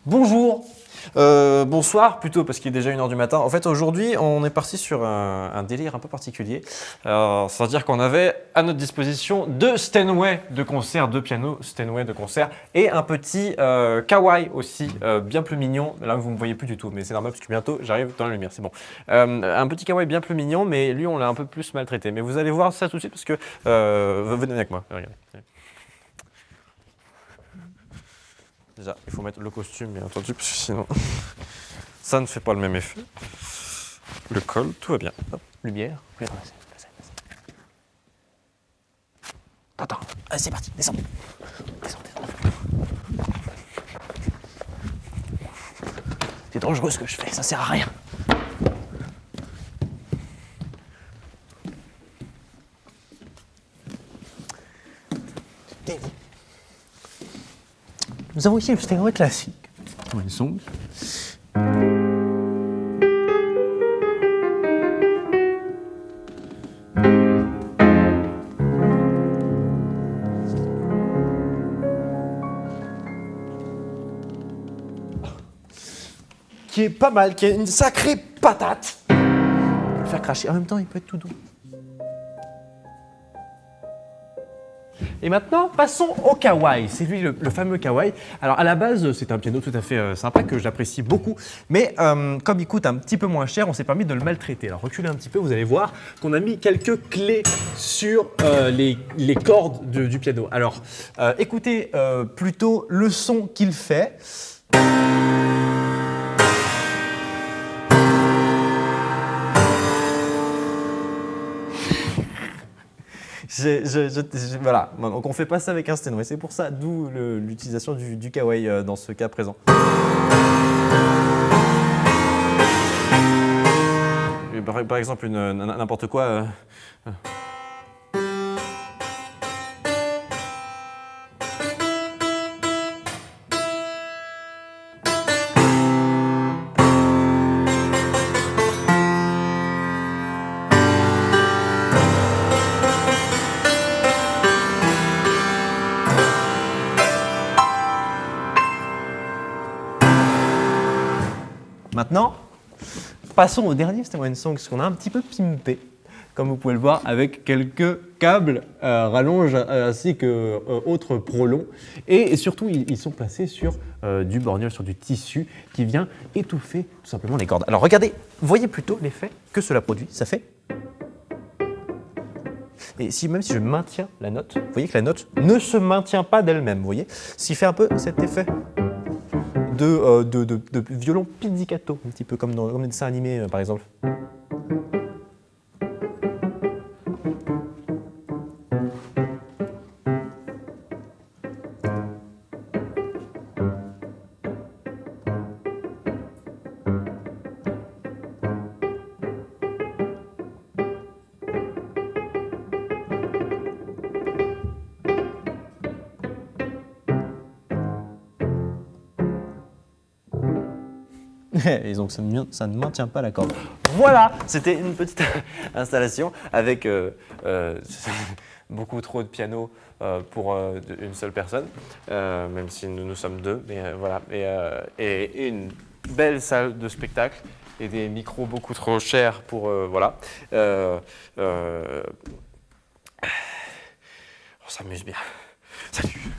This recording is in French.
Bonjour, bonsoir plutôt parce qu'il est déjà 1h du matin. En fait aujourd'hui on est parti sur un délire un peu particulier. C'est-à-dire qu'on avait à notre disposition 2 Steinway de concert, 2 pianos Steinway de concert et un petit Kawai aussi, bien plus mignon. Là vous ne me voyez plus du tout mais c'est normal parce que bientôt j'arrive dans la lumière, c'est bon. Un petit Kawai bien plus mignon mais lui on l'a un peu plus maltraité. Mais vous allez voir ça tout de suite parce que... venez avec moi, regardez. Déjà, il faut mettre le costume, bien entendu, parce que sinon, ça ne fait pas le même effet. Le col, tout va bien. Hop, lumière. Attends, allez, c'est parti, descends. Descends. C'est dangereux ce que je fais, ça sert à rien. Nous avons ici le Steinway classique. Une song. Qui est pas mal, qui est une sacrée patate. Il peut le faire cracher. En même temps, il peut être tout doux. Et maintenant, passons au Kawai. C'est lui le fameux Kawai. Alors à la base, c'est un piano tout à fait sympa que j'apprécie beaucoup. Mais comme il coûte un petit peu moins cher, on s'est permis de le maltraiter. Alors reculez un petit peu, vous allez voir qu'on a mis quelques clés sur les cordes du piano. Alors écoutez plutôt le son qu'il fait. Voilà, donc on fait pas ça avec un Steinway, c'est pour ça, d'où l'utilisation du Kawai dans ce cas présent. Et par exemple, n'importe quoi. Maintenant, passons au dernier Steinway Song, ce qu'on a un petit peu pimpé, comme vous pouvez le voir, avec quelques câbles rallonges ainsi que autres prolongs. Et surtout, ils sont placés sur du borgnole, sur du tissu qui vient étouffer tout simplement les cordes. Alors regardez, voyez plutôt l'effet que cela produit. Ça fait... Et même si je maintiens la note, vous voyez que la note ne se maintient pas d'elle-même, vous voyez. Ce qui fait un peu cet effet de violon pizzicato, un petit peu comme dans les dessins animés par exemple. Et donc ça ne maintient pas la corde. Voilà, c'était une petite installation avec beaucoup trop de piano pour une seule personne, même si nous sommes deux, mais voilà. Et une belle salle de spectacle et des micros beaucoup trop chers pour voilà. On s'amuse bien. Salut.